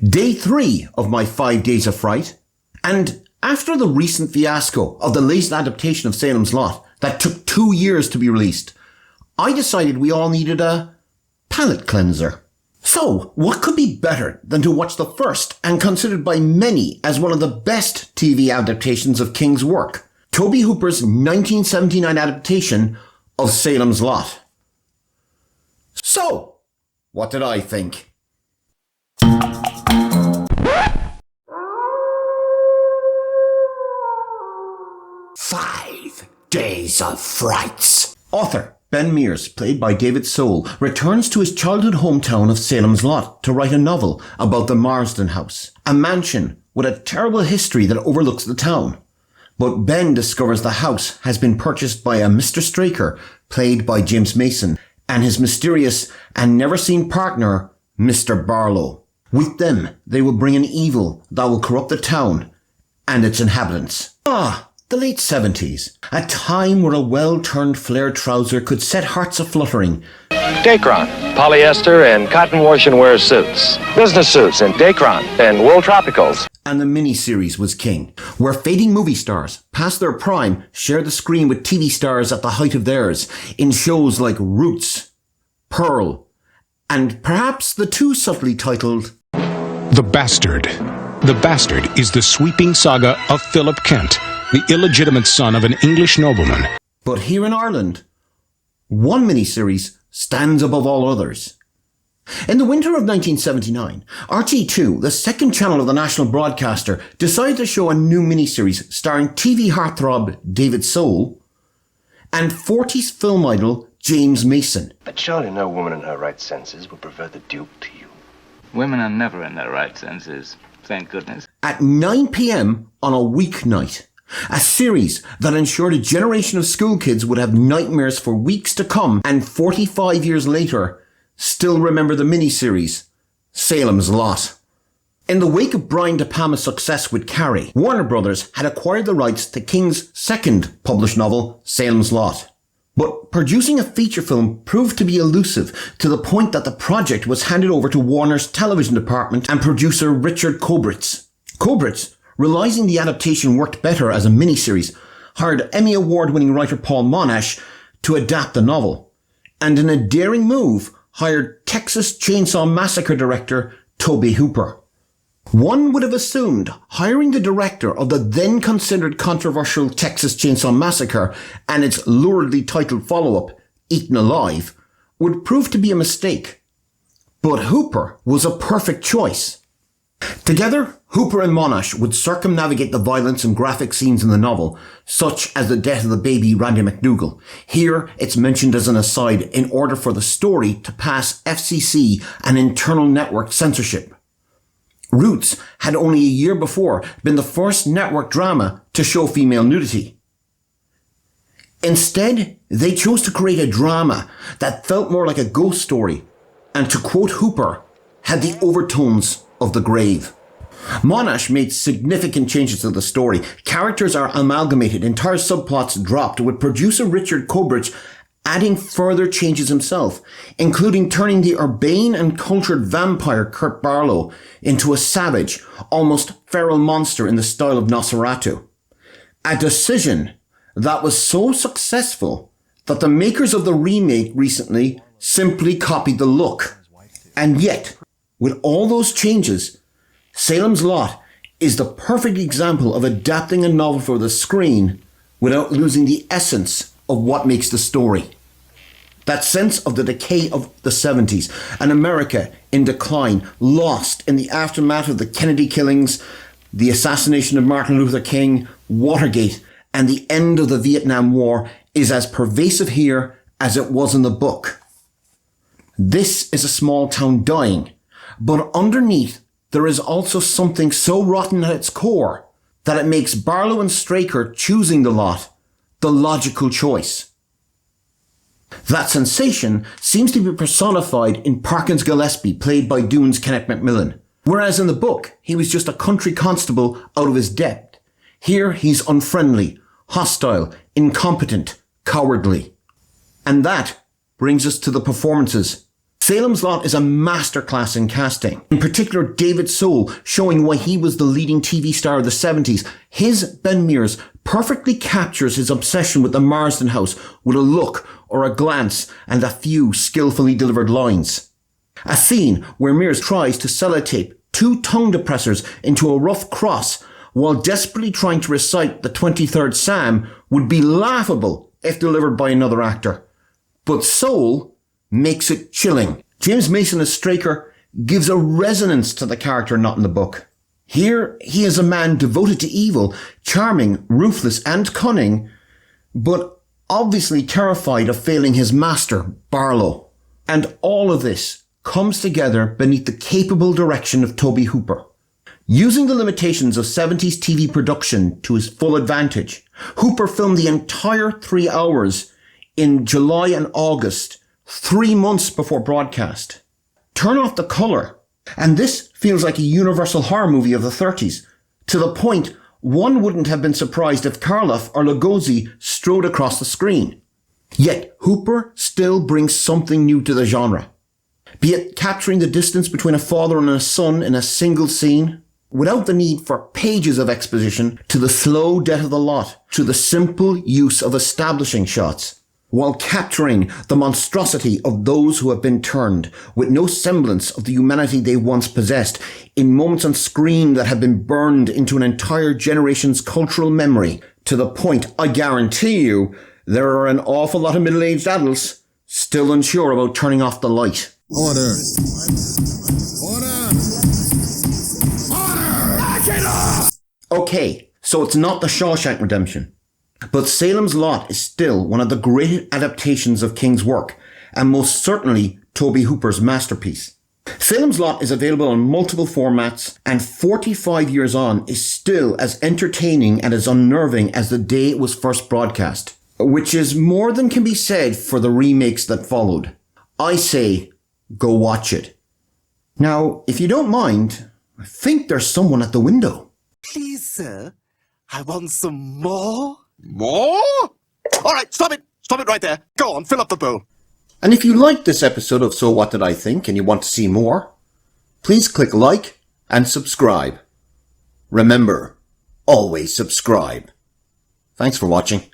Day 3 of my 5 Days of Fright, and after the recent fiasco of the latest adaptation of Salem's Lot that took 2 years to be released, I decided we all needed a palate cleanser. So, what could be better than to watch the first and considered by many as one of the best TV adaptations of King's work, Tobe Hooper's 1979 adaptation of Salem's Lot. So, what did I think? 5 Days of Frights. Author Ben Mears, played by David Soul, returns to his childhood hometown of Salem's Lot to write a novel about the Marsden house, a mansion with a terrible history that overlooks the town. But Ben discovers the house has been purchased by a Mr. Straker, played by James Mason, and his mysterious and never-seen partner, Mr. Barlow. With them, they will bring an evil that will corrupt the town and its inhabitants. The late 70s, a time where a well-turned flare trouser could set hearts a-fluttering. Dacron, polyester and cotton wash and wear suits. Business suits in Dacron and wool tropicals. And the miniseries was king, where fading movie stars, past their prime, shared the screen with TV stars at the height of theirs, in shows like Roots, Pearl, and perhaps the too subtly titled The Bastard. The Bastard is the sweeping saga of Philip Kent, the illegitimate son of an English nobleman. But here in Ireland, one miniseries stands above all others. In the winter of 1979, RT2, the second channel of the national broadcaster, decided to show a new miniseries starring TV heartthrob David Soul and 40s film idol James Mason. But surely no woman in her right senses would prefer the Duke to you. Women are never in their right senses, thank goodness. At 9 p.m. on a weeknight. A series that ensured a generation of school kids would have nightmares for weeks to come and 45 years later still remember the miniseries, Salem's Lot. In the wake of Brian De Palma's success with Carrie, Warner Brothers had acquired the rights to King's second published novel, Salem's Lot. But producing a feature film proved to be elusive to the point that the project was handed over to Warner's television department and producer Richard Kobritz. Kobritz, realizing the adaptation worked better as a miniseries, hired Emmy Award-winning writer Paul Monash to adapt the novel, and in a daring move, hired Texas Chainsaw Massacre director Tobe Hooper. One would have assumed hiring the director of the then considered controversial Texas Chainsaw Massacre and its luridly titled follow-up, Eaten Alive, would prove to be a mistake. But Hooper was a perfect choice. Together, Hooper and Monash would circumnavigate the violence and graphic scenes in the novel, such as the death of the baby Randy McDougall. Here, it's mentioned as an aside in order for the story to pass FCC and internal network censorship. Roots had only a year before been the first network drama to show female nudity. Instead, they chose to create a drama that felt more like a ghost story, and to quote Hooper, had the overtones of the grave. Monash made significant changes to the story. Characters are amalgamated, entire subplots dropped, with producer Richard Kobritz adding further changes himself, including turning the urbane and cultured vampire Kurt Barlow into a savage, almost feral monster in the style of Nosferatu. A decision that was so successful that the makers of the remake recently simply copied the look. And yet, with all those changes, Salem's Lot is the perfect example of adapting a novel for the screen without losing the essence of what makes the story. That sense of the decay of the 70s, an America in decline, lost in the aftermath of the Kennedy killings, the assassination of Martin Luther King, Watergate, and the end of the Vietnam War, is as pervasive here as it was in the book. This is a small town dying, but underneath there is also something so rotten at its core that it makes Barlow and Straker choosing the lot the logical choice. That sensation seems to be personified in Parkins Gillespie, played by Dune's Kenneth Macmillan. Whereas in the book, he was just a country constable out of his depth. Here he's unfriendly, hostile, incompetent, cowardly. And that brings us to the performances. Salem's Lot is a masterclass in casting. In particular, David Soul, showing why he was the leading TV star of the 70s. His Ben Mears perfectly captures his obsession with the Marsden house with a look or a glance and a few skillfully delivered lines. A scene where Mears tries to sellotape 2 tongue depressors into a rough cross while desperately trying to recite the 23rd Psalm would be laughable if delivered by another actor. But Soul makes it chilling. James Mason as Straker gives a resonance to the character not in the book. Here, he is a man devoted to evil, charming, ruthless and cunning, but obviously terrified of failing his master, Barlow. And all of this comes together beneath the capable direction of Tobe Hooper. Using the limitations of 70s TV production to his full advantage, Hooper filmed the entire 3 hours in July and August, 3 months before broadcast. Turn off the colour, and this feels like a universal horror movie of the 30s, to the point one wouldn't have been surprised if Karloff or Lugosi strode across the screen. Yet Hooper still brings something new to the genre. Be it capturing the distance between a father and a son in a single scene, without the need for pages of exposition, to the slow death of the lot, to the simple use of establishing shots, while capturing the monstrosity of those who have been turned, with no semblance of the humanity they once possessed, in moments on screen that have been burned into an entire generation's cultural memory, to the point, I guarantee you, there are an awful lot of middle-aged adults still unsure about turning off the light. Order! Order! Order! Knock it off! Okay, so it's not the Shawshank Redemption. But Salem's Lot is still one of the great adaptations of King's work, and most certainly Tobe Hooper's masterpiece. Salem's Lot is available on multiple formats, and 45 years on is still as entertaining and as unnerving as the day it was first broadcast, which is more than can be said for the remakes that followed. I say, go watch it. Now, if you don't mind, I think there's someone at the window. Please, sir, I want some more. More? All right, stop it. Stop it right there. Go on, fill up the bowl. And if you liked this episode of So What Did I Think and you want to see more, please click like and subscribe. Remember, always subscribe. Thanks for watching.